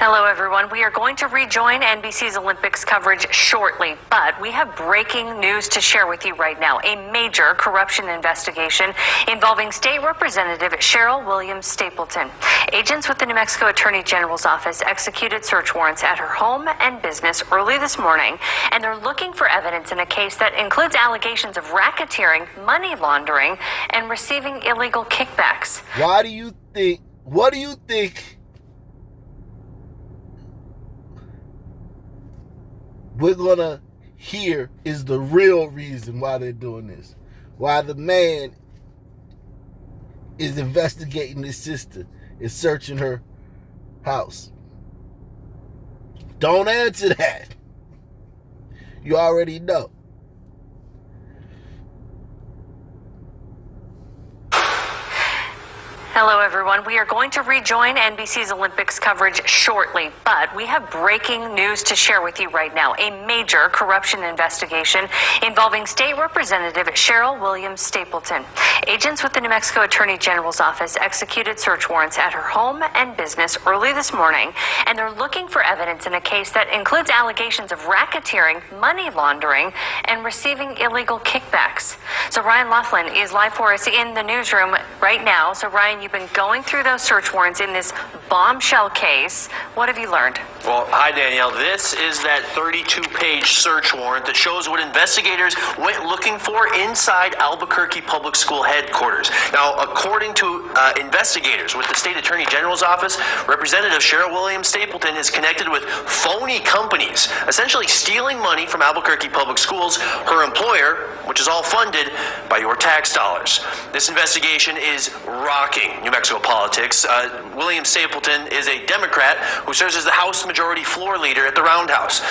Hello, everyone. We are going to rejoin NBC's Olympics coverage shortly, but we have breaking news to share with you right now. A major corruption investigation involving State Representative Cheryl Williams Stapleton. Agents with the New Mexico Attorney General's office executed search warrants at her home and business early this morning, and they're looking for evidence in a case that includes allegations of racketeering, money laundering, and receiving illegal kickbacks. What do you think we're gonna hear is the real reason why they're doing this? Why the man is investigating his sister, is searching her house? Don't answer that. You already know. Hello, everyone. We are going to rejoin NBC's Olympics coverage shortly, but we have breaking news to share with you right now. A major corruption investigation involving State Representative Cheryl Williams Stapleton. Agents with the New Mexico Attorney General's office executed search warrants at her home and business early this morning, and they're looking for evidence in a case that includes allegations of racketeering, money laundering, and receiving illegal kickbacks. So Ryan Laughlin is live for us in the newsroom right now. So Ryan, you've been going through those search warrants in this bombshell case. What have you learned? Well, hi, Danielle. This is that 32-page search warrant that shows what investigators went looking for inside Albuquerque Public School headquarters. Now, according to investigators with the State Attorney General's office, Representative Cheryl Williams Stapleton is connected with phony companies, essentially stealing money from Albuquerque Public Schools, her employer, which is all funded by your tax dollars. This investigation is rocking New Mexico politics. Williams Stapleton is a Democrat who serves as the House Majority Floor Leader at the Roundhouse.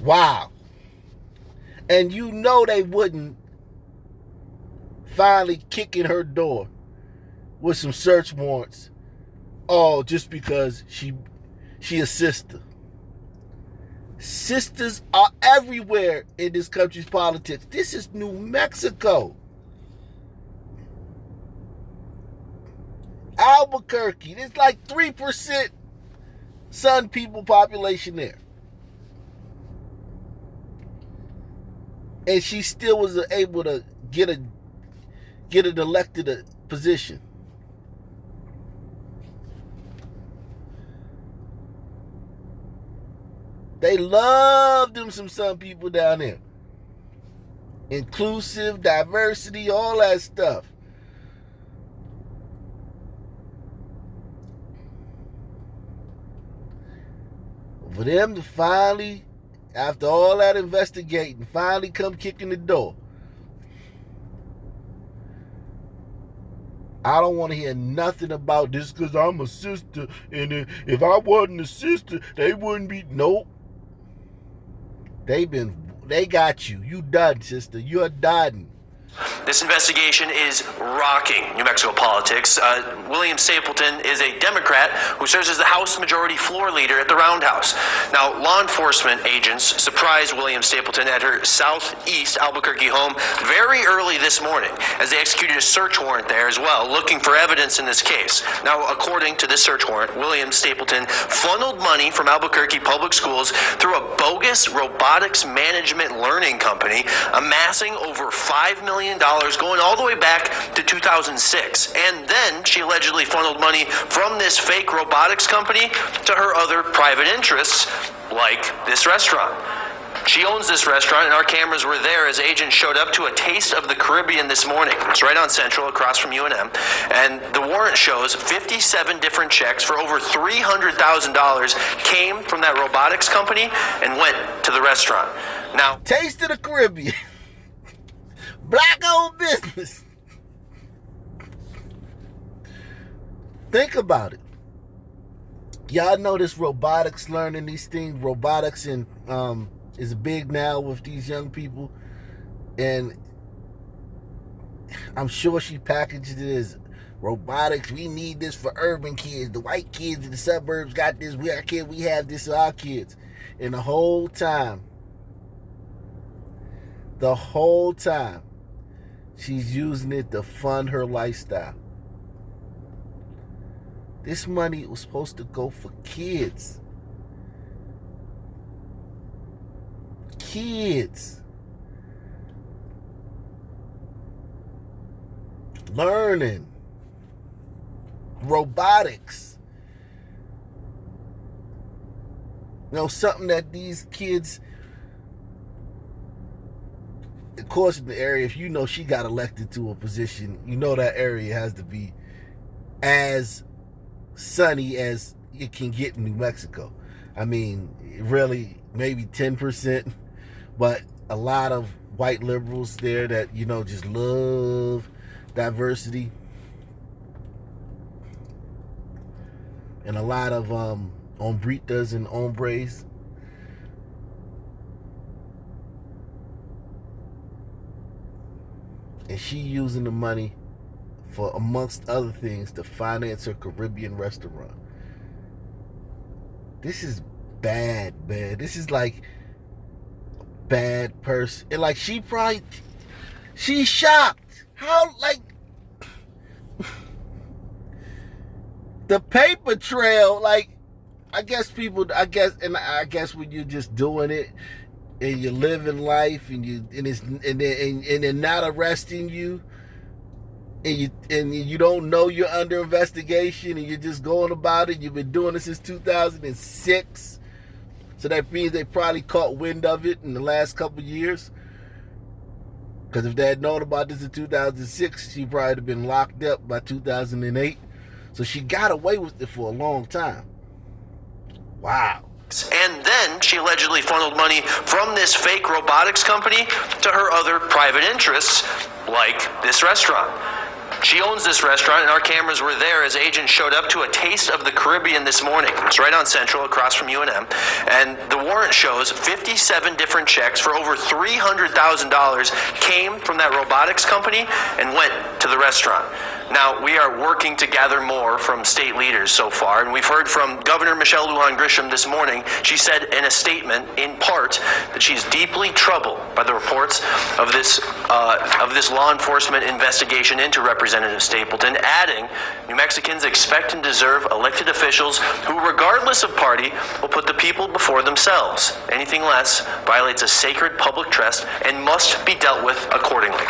Wow. And you know they wouldn't finally kick in her door with some search warrants, all just because she a sister. Sisters are everywhere in this country's politics. This is New Mexico. Albuquerque, there's like 3% Sun people population there. And she still was able to get an elected position. They love them some people down there. Inclusive, diversity, all that stuff. For them to finally, after all that investigating, finally come kicking the door. I don't want to hear nothing about this because I'm a sister, and if I wasn't a sister, they wouldn't be. Nope. They got you. You done, sister. You're done. This investigation is rocking New Mexico politics. William Stapleton is a Democrat who serves as the House Majority Floor Leader at the Roundhouse. Now, law enforcement agents surprised William Stapleton at her southeast Albuquerque home very early this morning as they executed a search warrant there as well, looking for evidence in this case. Now, according to this search warrant, William Stapleton funneled money from Albuquerque Public Schools through a bogus robotics management learning company, amassing over $5 million going all the way back to 2006. And then she allegedly funneled money from this fake robotics company to her other private interests, like this restaurant. She owns this restaurant, and our cameras were there as agents showed up to a Taste of the Caribbean this morning. It's right on Central, across from UNM. And the warrant shows 57 different checks for over $300,000 came from that robotics company and went to the restaurant. Now, Taste of the Caribbean. Black-owned business. Think about it. Y'all know this robotics, learning these things. Robotics is big now with these young people. And I'm sure she packaged it as robotics. We need this for urban kids. The white kids in the suburbs got this. We have this for our kids. And the whole time, she's using it to fund her lifestyle. This money was supposed to go for kids. kids learning robotics. You know, something that these kids, of course, in the area, if you know she got elected to a position, you know that area has to be as sunny as it can get in New Mexico. I mean, really, maybe 10%, but a lot of white liberals there that, you know, just love diversity. And a lot of hombritas and hombres. And she using the money for, amongst other things, to finance her Caribbean restaurant. This is bad, man. This is like a bad person. And like she's shocked. How, like, the paper trail, like, I guess when you're just doing it and you're living life and they're not arresting you, and you don't know you're under investigation and you're just going about it. You've been doing it since 2006. So that means they probably caught wind of it in the last couple of years. Because if they had known about this in 2006, she probably would have been locked up by 2008. So she got away with it for a long time. Wow. And then she allegedly funneled money from this fake robotics company to her other private interests, like this restaurant. She owns this restaurant, and our cameras were there as agents showed up to a Taste of the Caribbean this morning. It's right on Central, across from UNM. And the warrant shows 57 different checks for over $300,000 came from that robotics company and went to the restaurant. Now, we are working to gather more from state leaders so far, and we've heard from Governor Michelle Lujan Grisham this morning. She said in a statement, in part, that she's deeply troubled by the reports of this law enforcement investigation into Representative Stapleton, adding, New Mexicans expect and deserve elected officials who, regardless of party, will put the people before themselves. Anything less violates a sacred public trust and must be dealt with accordingly.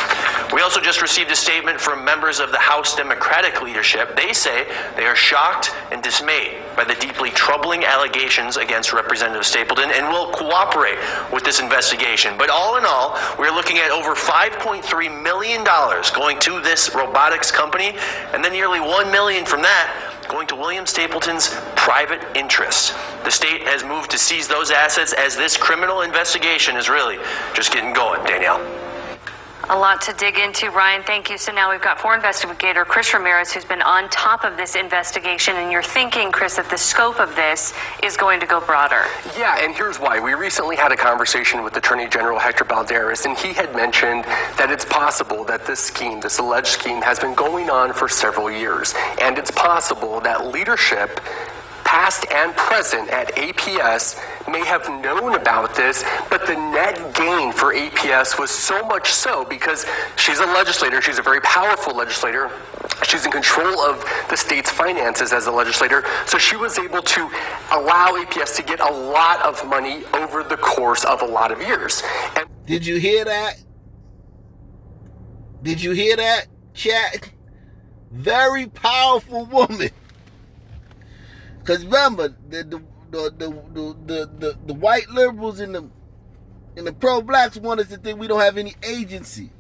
We also just received a statement from members of the House Democratic leadership. They say they are shocked and dismayed by the deeply troubling allegations against Representative Stapleton and will cooperate with this investigation. But all in all, we're looking at over $5.3 million going to this robotics company, and then nearly $1 million from that going to William Stapleton's private interests. The state has moved to seize those assets as this criminal investigation is really just getting going, Danielle. A lot to dig into, Ryan. Thank you. So now we've got foreign investigator Chris Ramirez, who's been on top of this investigation. And you're thinking, Chris, that the scope of this is going to go broader. Yeah, and here's why. We recently had a conversation with Attorney General Hector Balderas, and he had mentioned that it's possible that this scheme, this alleged scheme, has been going on for several years. And it's possible that leadership, past and present at APS, may have known about this, but the net gain for APS was so much so because she's a legislator, she's a very powerful legislator, she's in control of the state's finances as a legislator, so she was able to allow APS to get a lot of money over the course of a lot of years. And did you hear that? Did you hear that, chat? Very powerful woman. Because remember, the white liberals and the pro-blacks want us to think we don't have any agency.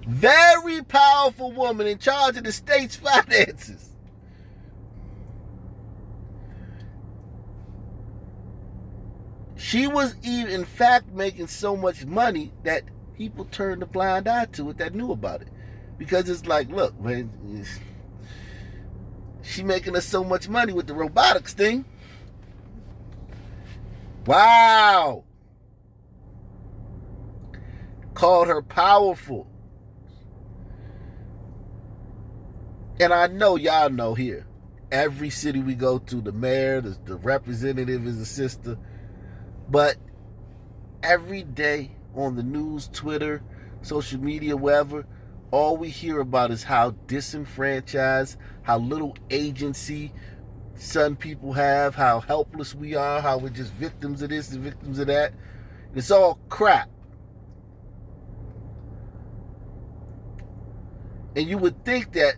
Very powerful woman in charge of the state's finances. She was even, in fact, making so much money that people turned a blind eye to it that knew about it. Because it's like, look, man, she making us so much money with the robotics thing. Wow. Called her powerful. And I know y'all know here, every city we go to, the mayor, the representative is a sister. But every day on the news, Twitter, social media, wherever, all we hear about is how disenfranchised, how little agency some people have, how helpless we are, how we're just victims of this and victims of that. It's all crap. And you would think that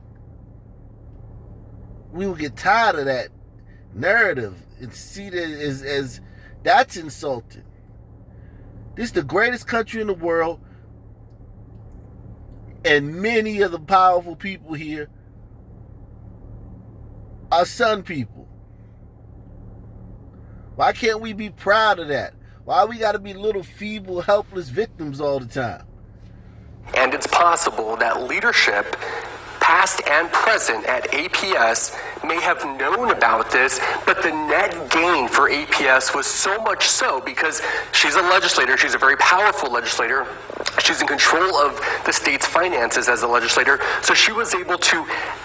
we would get tired of that narrative and see that as that's insulting. This is the greatest country in the world, and many of the powerful people here are Sun people. Why can't we be proud of that? Why we got to be little feeble, helpless victims all the time? And it's possible that leadership, past and present at APS, may have known about this, but the net gain for APS was so much so because she's a legislator, she's a very powerful legislator, she's in control of the state's finances as a legislator, so she was able to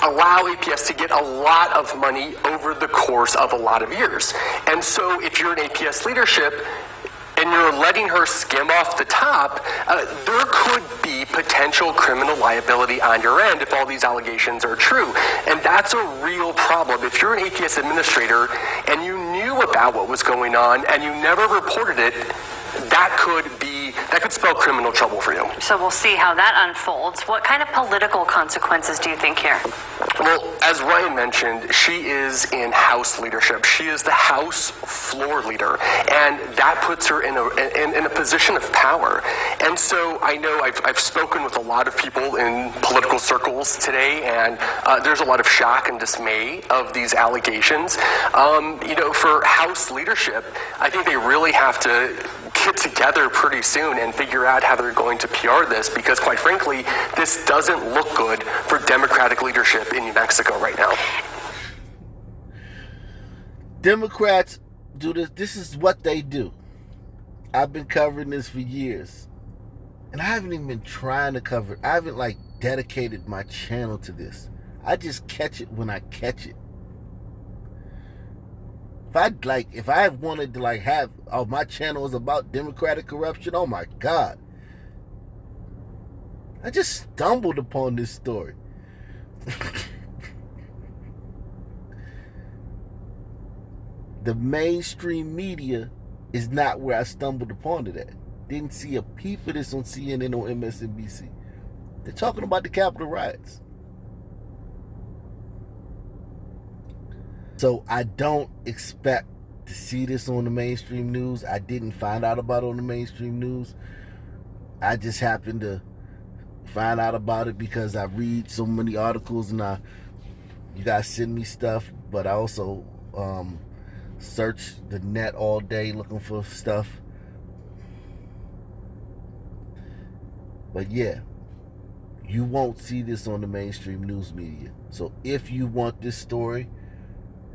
allow APS to get a lot of money over the course of a lot of years. And so if you're in APS leadership, and you're letting her skim off the top, there could be potential criminal liability on your end if all these allegations are true. And that's a real problem. If you're an APS administrator and you knew about what was going on and you never reported it, that could spell criminal trouble for you. So we'll see how that unfolds. What kind of political consequences do you think here? Well, as Ryan mentioned, she is in House leadership. She is the House floor leader, and that puts her in a position of power. And so I know I've spoken with a lot of people in political circles today, and there's a lot of shock and dismay of these allegations. For House leadership, I think they really have to get together pretty soon and figure out how they're going to PR this, because quite frankly, this doesn't look good for Democratic leadership in New Mexico right now. Democrats do this. This is what they do. I've been covering this for years. And I haven't even been trying to cover it. I haven't dedicated my channel to this. I just catch it when I catch it. If I wanted to have, my channel is about Democratic corruption, oh my God. I just stumbled upon this story. The mainstream media is not where I stumbled upon it at. Didn't see a peep of this on CNN or MSNBC. They're talking about the Capitol riots. So I don't expect to see this on the mainstream news. I didn't find out about it on the mainstream news. I just happened to find out about it because I read so many articles and you guys send me stuff, but I also search the net all day looking for stuff. But yeah, you won't see this on the mainstream news media. So if you want this story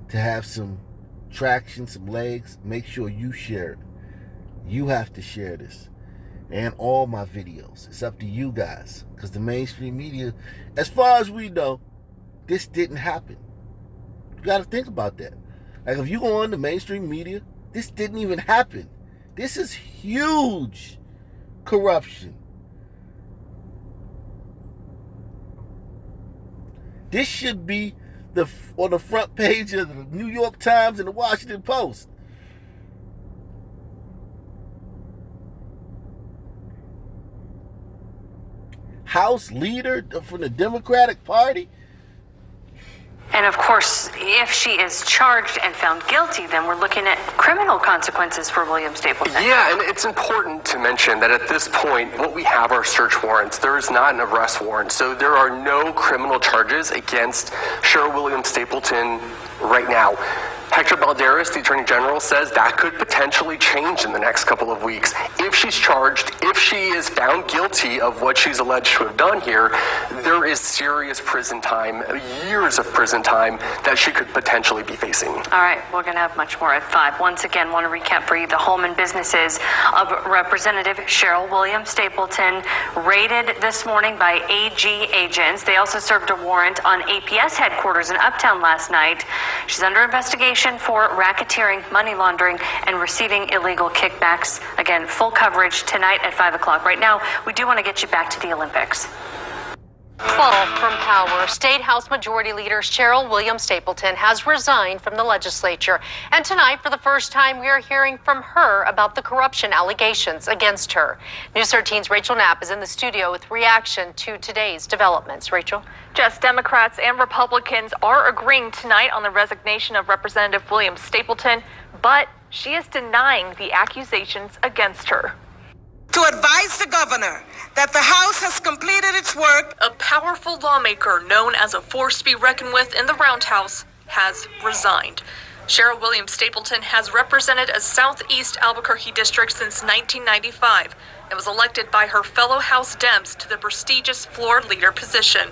to have some traction, some legs, make sure you share it. You have to share this. And all my videos. It's up to you guys. Because the mainstream media, as far as we know, this didn't happen. You got to think about that. If you go on the mainstream media, this didn't even happen. This is huge corruption. This should be on the front page of the New York Times and the Washington Post. House leader from the Democratic Party. And of course, if she is charged and found guilty, then we're looking at criminal consequences for William Stapleton. Yeah, and it's important to mention that at this point, what we have are search warrants. There is not an arrest warrant. So there are no criminal charges against Cheryl Williams Stapleton right now. Hector Balderas, the Attorney General, says that could potentially change in the next couple of weeks. If she's charged, if she is found guilty of what she's alleged to have done here, there is serious prison time, years of prison time that she could potentially be facing. All right, we're going to have much more at 5. Once again, want to recap for you the home and businesses of Representative Cheryl Williams Stapleton, raided this morning by AG agents. They also served a warrant on APS headquarters in Uptown last night. She's under investigation for racketeering, money laundering, and receiving illegal kickbacks. Again, full coverage tonight at 5 o'clock. Right now, we do want to get you back to the Olympics. Fall from power. State House Majority Leader Cheryl Williams Stapleton has resigned from the legislature. And tonight, for the first time, we are hearing from her about the corruption allegations against her. News 13's Rachel Knapp is in the studio with reaction to today's developments. Rachel? Just Democrats and Republicans are agreeing tonight on the resignation of Representative Williams Stapleton, but she is denying the accusations against her. To advise the governor that the House has completed its work. A powerful lawmaker known as a force to be reckoned with in the Roundhouse has resigned. Cheryl Williams Stapleton has represented a Southeast Albuquerque district since 1995 and was elected by her fellow House Dems to the prestigious floor leader position,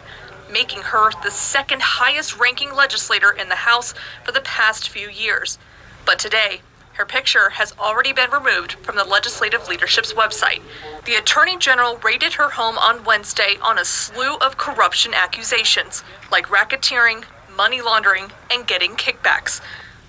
making her the second highest ranking legislator in the House for the past few years. But today, her picture has already been removed from the legislative leadership's website. The Attorney General raided her home on Wednesday on a slew of corruption accusations, like racketeering, money laundering, and getting kickbacks.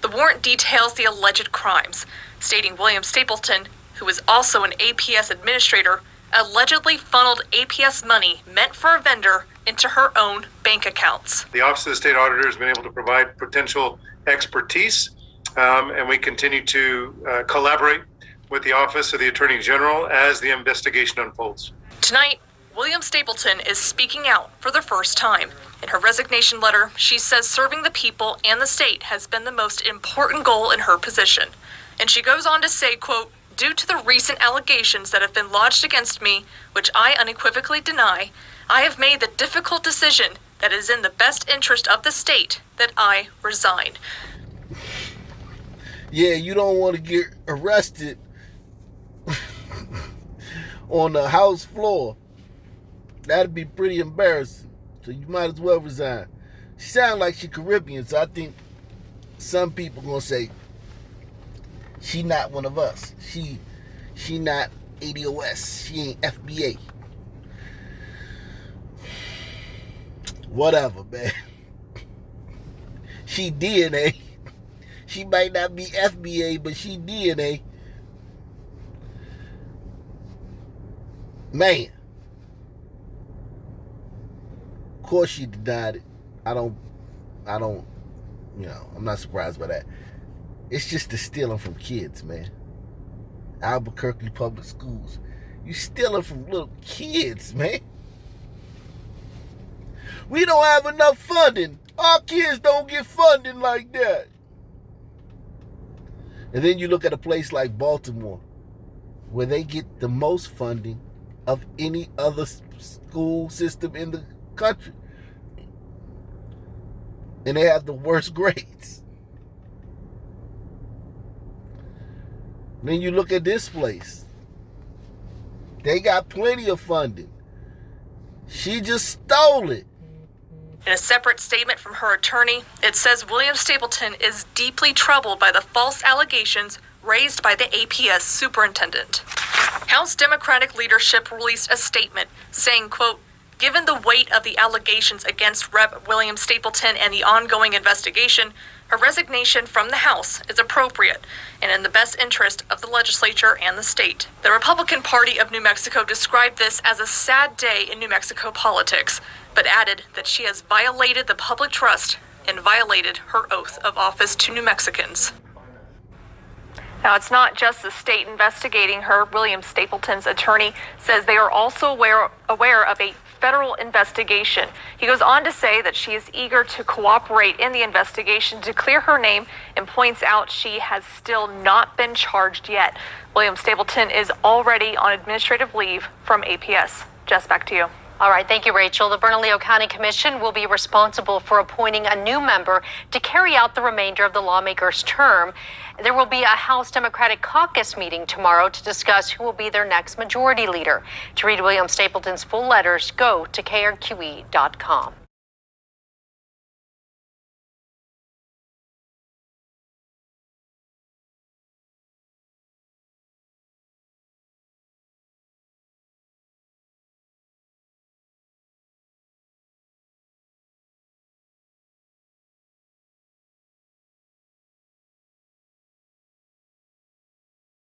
The warrant details the alleged crimes, stating William Stapleton, who is also an APS administrator, allegedly funneled APS money meant for a vendor into her own bank accounts. The Office of the State Auditor has been able to provide potential expertise, and we continue to collaborate with the Office of the Attorney General as the investigation unfolds. Tonight, William Stapleton is speaking out for the first time. In her resignation letter, she says serving the people and the state has been the most important goal in her position. And she goes on to say, quote, "Due to the recent allegations that have been lodged against me, which I unequivocally deny, I have made the difficult decision that is in the best interest of the state that I resign." Yeah, you don't want to get arrested on the House floor. That'd be pretty embarrassing. So you might as well resign. She sounds like she's Caribbean, so I think some people gonna say she not one of us. She not ADOS. She ain't FBA. Whatever, man. She DNA. She might not be FBA, but she DNA. Man. Of course she denied it. I don't, I'm not surprised by that. It's just the stealing from kids, man. Albuquerque Public Schools. You stealing from little kids, man. We don't have enough funding. Our kids don't get funding like that. And then you look at a place like Baltimore, where they get the most funding of any other school system in the country. And they have the worst grades. Then you look at this place. They got plenty of funding. She just stole it. In a separate statement from her attorney, it says William Stapleton is deeply troubled by the false allegations raised by the APS superintendent. House Democratic leadership released a statement saying, quote, "Given the weight of the allegations against Rep. William Stapleton and the ongoing investigation, her resignation from the House is appropriate and in the best interest of the legislature and the state." The Republican Party of New Mexico described this as a sad day in New Mexico politics, but added that she has violated the public trust and violated her oath of office to New Mexicans. Now, it's not just the state investigating her. William Stapleton's attorney says they are also aware of a federal investigation. He goes on to say that she is eager to cooperate in the investigation to clear her name and points out she has still not been charged yet. William Stapleton is already on administrative leave from APS. Jess, back to you. All right, thank you, Rachel. The Bernalillo County Commission will be responsible for appointing a new member to carry out the remainder of the lawmaker's term. There will be a House Democratic Caucus meeting tomorrow to discuss who will be their next majority leader. To read William Stapleton's full letters, go to krqe.com.